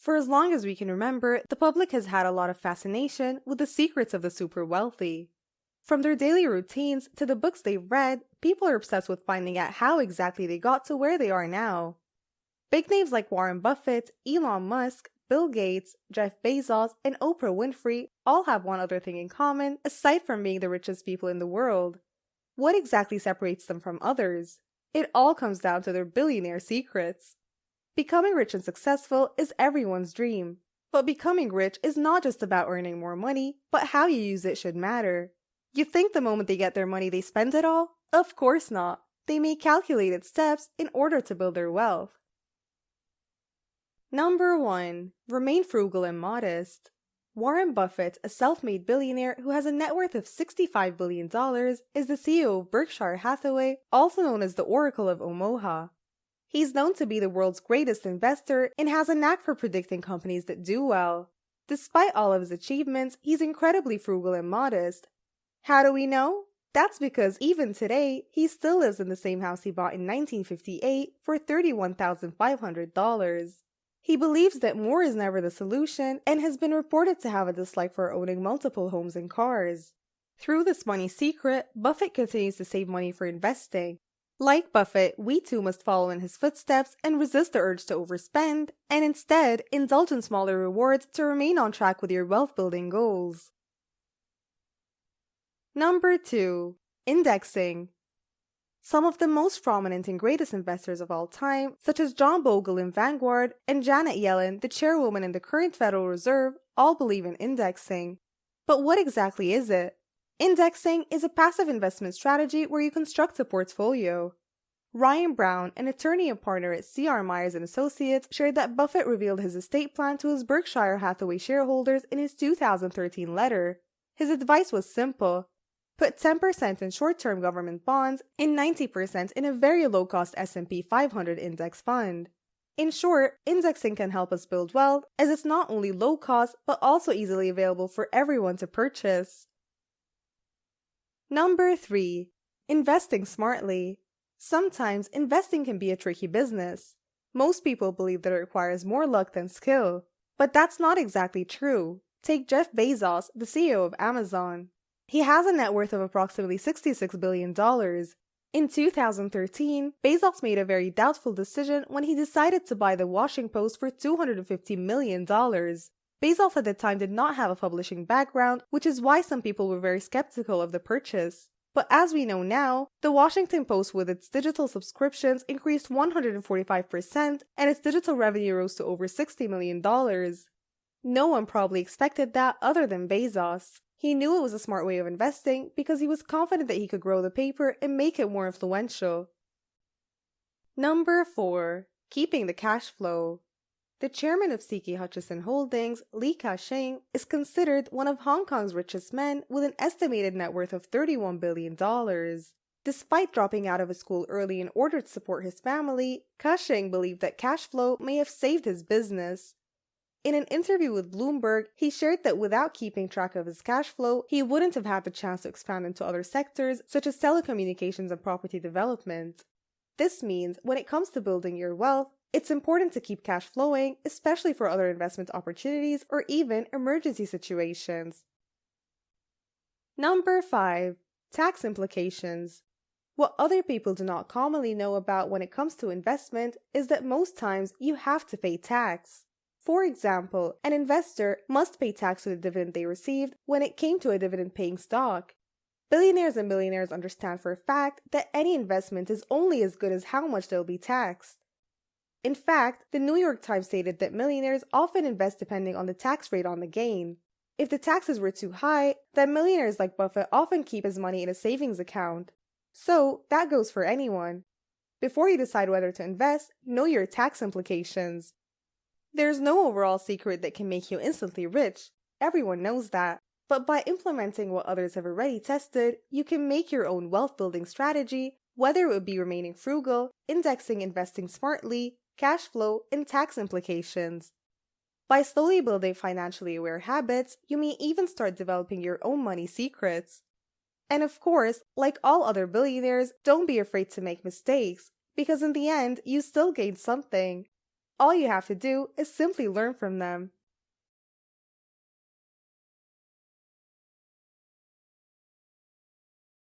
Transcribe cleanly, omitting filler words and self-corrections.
For as long as we can remember, the public has had a lot of fascination with the secrets of the super wealthy. From their daily routines to the books they've read, people are obsessed with finding out how exactly they got to where they are now. Big names like Warren Buffett, Elon Musk, Bill Gates, Jeff Bezos, and Oprah Winfrey all have one other thing in common aside from being the richest people in the world. What exactly separates them from others? It all comes down to their billionaire secrets. Becoming rich and successful is everyone's dream. But becoming rich is not just about earning more money, but how you use it should matter. You think the moment they get their money they spend it all? Of course not. They make calculated steps in order to build their wealth. Number 1. Remain frugal and modest. Warren Buffett, a self-made billionaire who has a net worth of $65 billion, is the CEO of Berkshire Hathaway, also known as the Oracle of Omaha. He's known to be the world's greatest investor and has a knack for predicting companies that do well. Despite all of his achievements, he's incredibly frugal and modest. How do we know? That's because even today, he still lives in the same house he bought in 1958 for $31,500. He believes that more is never the solution and has been reported to have a dislike for owning multiple homes and cars. Through this money secret, Buffett continues to save money for investing. Like Buffett, we too must follow in his footsteps and resist the urge to overspend, and instead indulge in smaller rewards to remain on track with your wealth-building goals. Number 2. Indexing. Some of the most prominent and greatest investors of all time, such as John Bogle in Vanguard and Janet Yellen, the chairwoman in the current Federal Reserve, all believe in indexing. But what exactly is it? Indexing is a passive investment strategy where you construct a portfolio. Ryan Brown, an attorney and partner at C.R. Myers & Associates, shared that Buffett revealed his estate plan to his Berkshire Hathaway shareholders in his 2013 letter. His advice was simple. Put 10% in short-term government bonds and 90% in a very low-cost S&P 500 index fund. In short, indexing can help us build wealth as it's not only low-cost but also easily available for everyone to purchase. Number 3. Investing smartly. Sometimes investing can be a tricky business. Most people believe that it requires more luck than skill. But that's not exactly true. Take Jeff Bezos, the CEO of Amazon. He has a net worth of approximately $66 billion. In 2013, Bezos made a very doubtful decision when he decided to buy the Washington Post for $250 million. Bezos at the time did not have a publishing background, which is why some people were very skeptical of the purchase. But as we know now, the Washington Post with its digital subscriptions increased 145% and its digital revenue rose to over $60 million. No one probably expected that other than Bezos. He knew it was a smart way of investing because he was confident that he could grow the paper and make it more influential. Number 4. Keeping the cash flow. The chairman of C.K. Hutchison Holdings, Li Ka-shing, is considered one of Hong Kong's richest men with an estimated net worth of $31 billion. Despite dropping out of his school early in order to support his family, Ka-shing believed that cash flow may have saved his business. In an interview with Bloomberg, he shared that without keeping track of his cash flow, he wouldn't have had the chance to expand into other sectors such as telecommunications and property development. This means when it comes to building your wealth, it's important to keep cash flowing, especially for other investment opportunities or even emergency situations. Number 5. Tax implications. What other people do not commonly know about when it comes to investment is that most times you have to pay tax. For example, an investor must pay tax for the dividend they received when it came to a dividend-paying stock. Billionaires and millionaires understand for a fact that any investment is only as good as how much they'll be taxed. In fact, the New York Times stated that millionaires often invest depending on the tax rate on the gain. If the taxes were too high, then millionaires like Buffett often keep his money in a savings account. So, that goes for anyone. Before you decide whether to invest, know your tax implications. There's no overall secret that can make you instantly rich. Everyone knows that. But by implementing what others have already tested, you can make your own wealth-building strategy, whether it would be remaining frugal, indexing, investing smartly, cash flow, and tax implications. By slowly building financially aware habits, you may even start developing your own money secrets. And of course, like all other billionaires, don't be afraid to make mistakes, because in the end, you still gain something. All you have to do is simply learn from them.